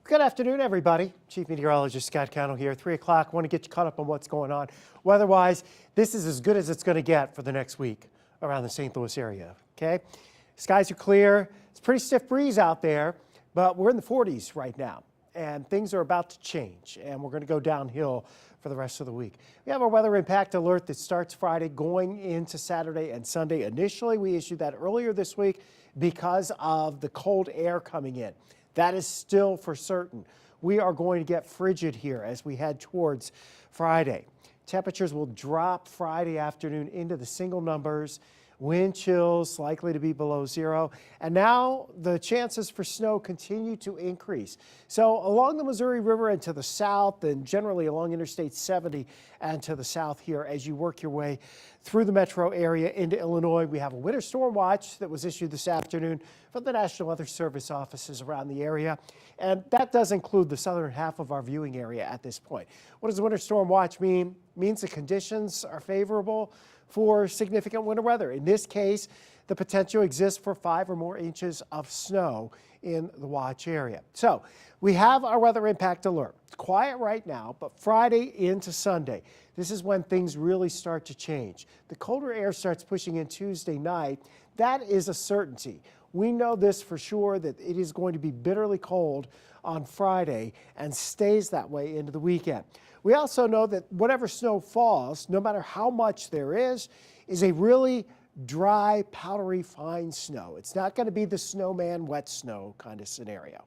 Good afternoon, everybody. Chief Meteorologist Scott Connell here. 3 o'clock. Want to get you caught up on what's going on. Weather-wise, this is as good as it's going to get for the next week around the St. Louis area. Okay, skies are clear. It's a pretty stiff breeze out there, but we're in the 40s right now, and things are about to change, and we're going to go downhill for the rest of the week. We have our weather impact alert that starts Friday going into Saturday and Sunday. Initially, we issued that earlier this week because of the cold air coming in. That is still for certain. We are going to get frigid here as we head towards Friday. Temperatures will drop Friday afternoon into the single numbers. Wind chills likely to be below zero. And now the chances for snow continue to increase. So along the Missouri River and to the south, and generally along Interstate 70 and to the south here as you work your way through the metro area into Illinois, we have a winter storm watch that was issued this afternoon from the National Weather Service offices around the area. And that does include the southern half of our viewing area at this point. What does the winter storm watch mean? It means the conditions are favorable for significant winter weather. In this case, the potential exists for 5 or more inches of snow in the watch area. So we have our weather impact alert. It's quiet right now, but Friday into Sunday, this is when things really start to change. The colder air starts pushing in Tuesday night. That is a certainty. We know this for sure, that it is going to be bitterly cold on Friday and stays that way into the weekend. We also know that whatever snow falls, no matter how much there is a really dry, powdery, fine snow. It's not going to be the snowman wet snow kind of scenario.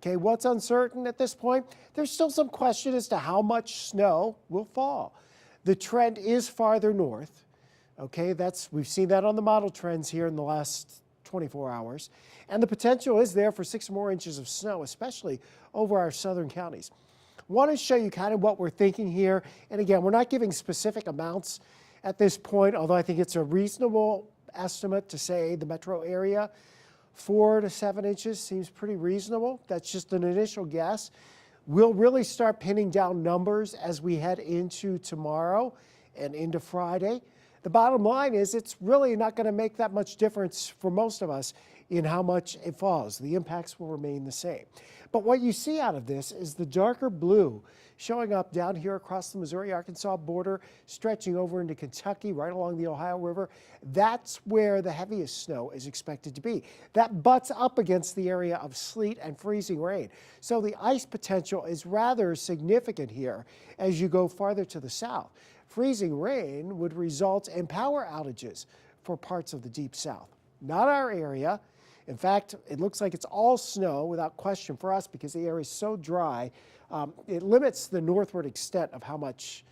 Okay, what's uncertain at this point? There's still some question as to how much snow will fall. The trend is farther north. Okay, we've seen that on the model trends here in the last 24 hours. And the potential is there for 6 more inches of snow, especially over our southern counties. Want to show you kind of what we're thinking here. And again, we're not giving specific amounts at this point, although I think it's a reasonable estimate to say the metro area. 4 to 7 inches seems pretty reasonable. That's just an initial guess. We'll really start pinning down numbers as we head into tomorrow and into Friday. The bottom line is it's really not going to make that much difference for most of us in how much it falls. The impacts will remain the same. But what you see out of this is the darker blue showing up down here across the Missouri-Arkansas border, stretching over into Kentucky, right along the Ohio River. That's where the heaviest snow is expected to be. That butts up against the area of sleet and freezing rain. So the ice potential is rather significant here as you go farther to the south. Freezing rain would result in power outages for parts of the deep south. Not our area. In fact, it looks like it's all snow without question for us because the area is so dry. It limits the northward extent of how much,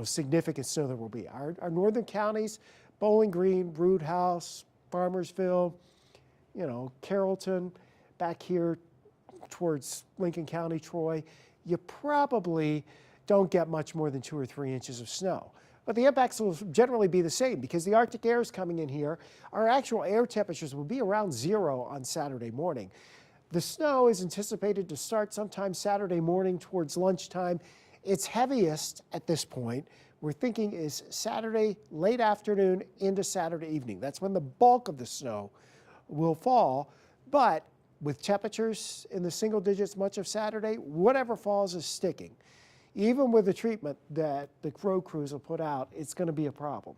significant snow there will be. Our northern counties, Bowling Green, Root House, Farmersville, Carrollton, back here towards Lincoln County, Troy, you probably don't get much more than 2 or 3 inches of snow. But the impacts will generally be the same because the Arctic air is coming in here. Our actual air temperatures will be around 0 on Saturday morning. The snow is anticipated to start sometime Saturday morning towards lunchtime. It's heaviest at this point, we're thinking, is Saturday late afternoon into Saturday evening. That's when the bulk of the snow will fall. But with temperatures in the single digits much of Saturday, whatever falls is sticking. Even with the treatment that the road crews will put out, it's going to be a problem.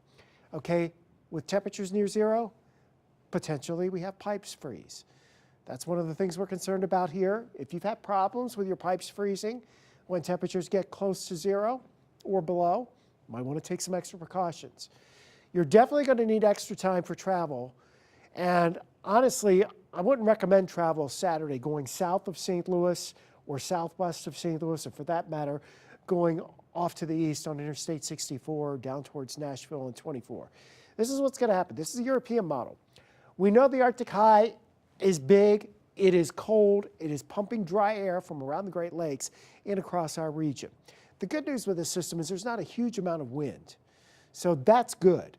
Okay, with temperatures near 0, potentially we have pipes freeze. That's one of the things we're concerned about here. If you've had problems with your pipes freezing when temperatures get close to 0 or below, you might want to take some extra precautions. You're definitely going to need extra time for travel. And honestly, I wouldn't recommend travel Saturday going south of St. Louis or southwest of St. Louis, or for that matter, going off to the east on Interstate 64 down towards Nashville and 24. This is what's going to happen. This is a European model. We know the Arctic high is big, it is cold, it is pumping dry air from around the Great Lakes in across our region. The good news with this system is there's not a huge amount of wind, so that's good.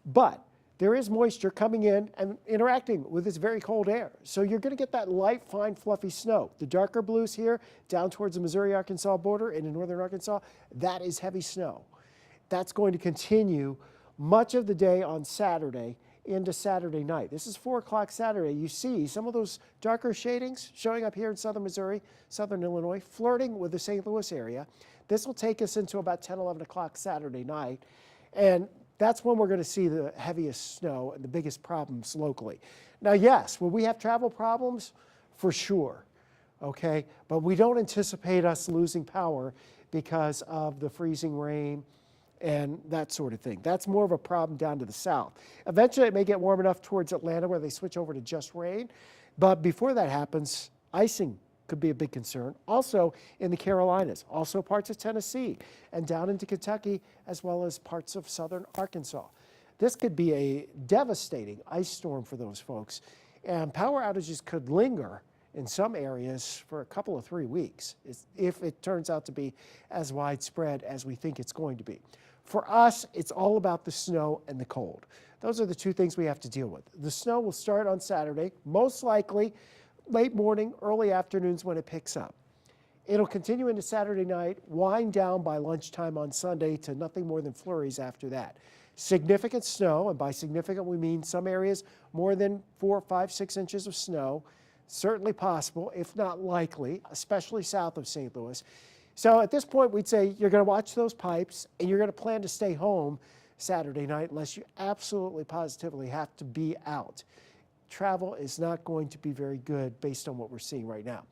But there is moisture coming in and interacting with this very cold air. So you're going to get that light, fine, fluffy snow. The darker blues here down towards the Missouri-Arkansas border into northern Arkansas, that is heavy snow. That's going to continue much of the day on Saturday into Saturday night. This is 4 o'clock Saturday. You see some of those darker shadings showing up here in southern Missouri, southern Illinois, flirting with the St. Louis area. This will take us into about 10, 11 o'clock Saturday night. And that's when we're going to see the heaviest snow and the biggest problems locally. Now, yes, will we have travel problems? For sure, okay? But we don't anticipate us losing power because of the freezing rain and that sort of thing. That's more of a problem down to the south. Eventually, it may get warm enough towards Atlanta where they switch over to just rain. But before that happens, icing could be a big concern. Also in the Carolinas, also parts of Tennessee, and down into Kentucky, as well as parts of southern Arkansas. This could be a devastating ice storm for those folks, and power outages could linger in some areas for a couple of 3 weeks if it turns out to be as widespread as we think it's going to be. For us, it's all about the snow and the cold. Those are the two things we have to deal with. The snow will start on Saturday, most likely late morning, early afternoons when it picks up. It'll continue into Saturday night, wind down by lunchtime on Sunday to nothing more than flurries after that. Significant snow, and by significant we mean some areas more than 4, 5, 6 inches of snow, certainly possible, if not likely, especially south of St. Louis. So at this point, we'd say you're going to watch those pipes and you're going to plan to stay home Saturday night unless you absolutely positively have to be out. Travel is not going to be very good based on what we're seeing right now.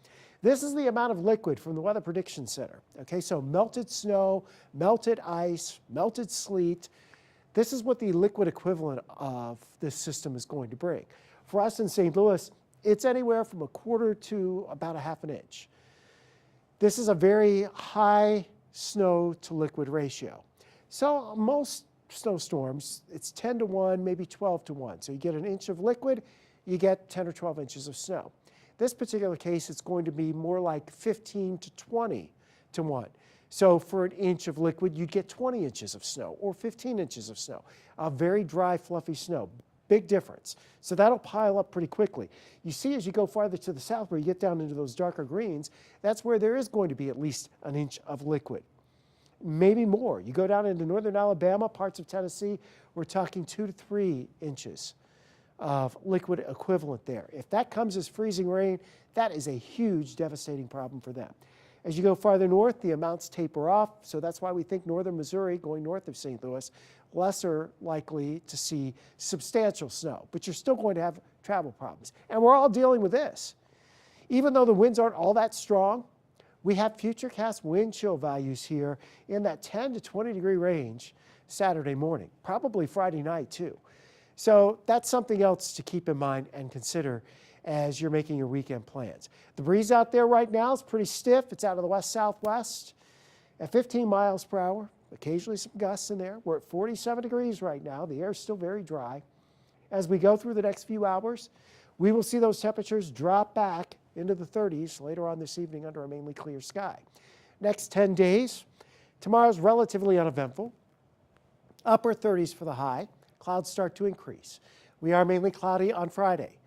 This is the amount of liquid from the Weather Prediction Center. Okay, so melted snow, melted ice, melted sleet. This is what the liquid equivalent of this system is going to bring. For us in St. Louis, it's anywhere from 1/4 to about 1/2 inch. This is a very high snow to liquid ratio. So most snowstorms, it's 10 to 1, maybe 12 to 1. So you get an inch of liquid, you get 10 or 12 inches of snow. This particular case, it's going to be more like 15 to 20 to 1. So for an inch of liquid, you'd get 20 inches of snow or 15 inches of snow. A very dry, fluffy snow. Big difference. So that'll pile up pretty quickly. You see as you go farther to the south where you get down into those darker greens, that's where there is going to be at least an inch of liquid. Maybe more. You go down into northern Alabama, parts of Tennessee, we're talking 2 to 3 inches of liquid equivalent there. If that comes as freezing rain, that is a huge, devastating problem for them. As you go farther north, the amounts taper off, so that's why we think northern Missouri, going north of St. Louis, lesser likely to see substantial snow, but you're still going to have travel problems. And we're all dealing with this. Even though the winds aren't all that strong, we have futurecast wind chill values here in that 10 to 20 degree range Saturday morning, probably Friday night too. So that's something else to keep in mind and consider as you're making your weekend plans. The breeze out there right now is pretty stiff. It's out of the west-southwest at 15 miles per hour. Occasionally some gusts in there. We're at 47 degrees right now. The air is still very dry. As we go through the next few hours, we will see those temperatures drop back into the 30s later on this evening under a mainly clear sky. Next 10 days, tomorrow's relatively uneventful. Upper 30s for the high. Clouds start to increase. We are mainly cloudy on Friday.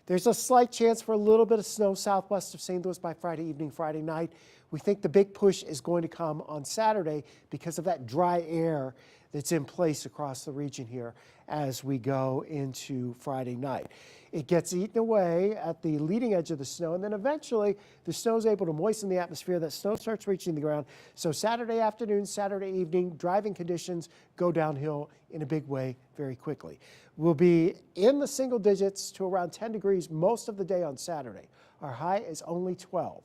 There's a slight chance for a little bit of snow southwest of St. Louis by Friday evening, Friday night. We think the big push is going to come on Saturday because of that dry air that's in place across the region here as we go into Friday night. It gets eaten away at the leading edge of the snow, and then eventually the snow is able to moisten the atmosphere. That snow starts reaching the ground. So Saturday afternoon, Saturday evening, driving conditions go downhill in a big way very quickly. We'll be in the single digits to around 10 degrees most of the day on Saturday. Our high is only 12.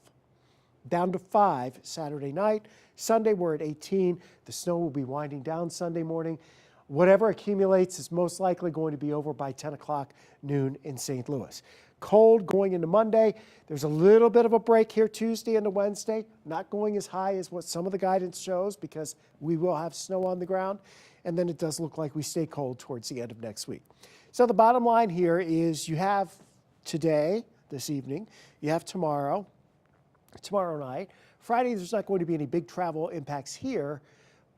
Down to 5 Saturday night. Sunday, we're at 18. The snow will be winding down Sunday morning. Whatever accumulates is most likely going to be over by 10 o'clock noon in St. Louis. Cold going into Monday. There's a little bit of a break here Tuesday into Wednesday. Not going as high as what some of the guidance shows because we will have snow on the ground. And then it does look like we stay cold towards the end of next week. So the bottom line here is you have today, this evening, you have tomorrow night. Friday, there's not going to be any big travel impacts here,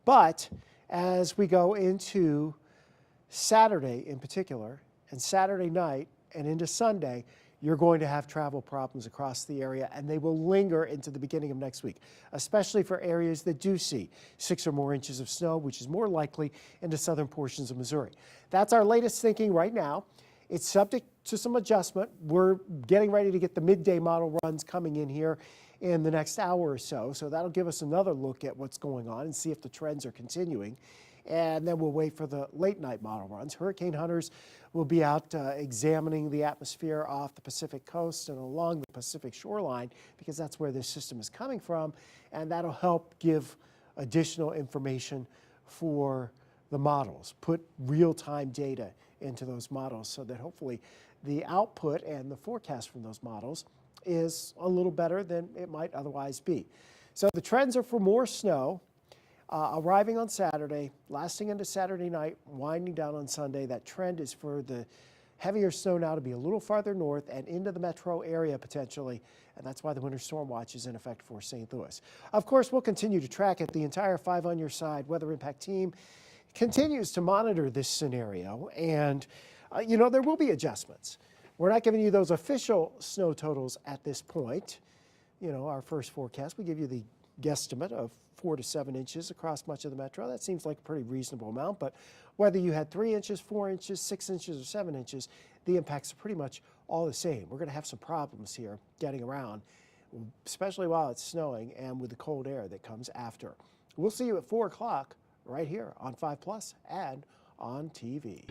but as we go into Saturday in particular, and Saturday night and into Sunday, you're going to have travel problems across the area, and they will linger into the beginning of next week, especially for areas that do see 6 or more inches of snow, which is more likely in the southern portions of Missouri. That's our latest thinking right now. It's subject to some adjustment. We're getting ready to get the midday model runs coming in here in the next hour or so. So that'll give us another look at what's going on and see if the trends are continuing. And then we'll wait for the late night model runs. Hurricane hunters will be out examining the atmosphere off the Pacific coast and along the Pacific shoreline, because that's where this system is coming from. And that'll help give additional information for the models, put real-time data into those models so that hopefully the output and the forecast from those models is a little better than it might otherwise be. So the trends are for more snow arriving on Saturday, lasting into Saturday night, winding down on Sunday. That trend is for the heavier snow now to be a little farther north and into the metro area potentially, and that's why the winter storm watch is in effect for St. Louis. Of course, we'll continue to track it. The entire 5 on Your Side Weather Impact team continues to monitor this scenario, and you know, there will be adjustments. We're not giving you those official snow totals at this point. You know, our first forecast, we give you the guesstimate of 4 to 7 inches across much of the metro. That seems like a pretty reasonable amount, but whether you had 3 inches, 4 inches, 6 inches, or 7 inches, the impacts are pretty much all the same. We're going to have some problems here getting around, especially while it's snowing and with the cold air that comes after. We'll see you at 4 o'clock right here on 5 Plus and on TV.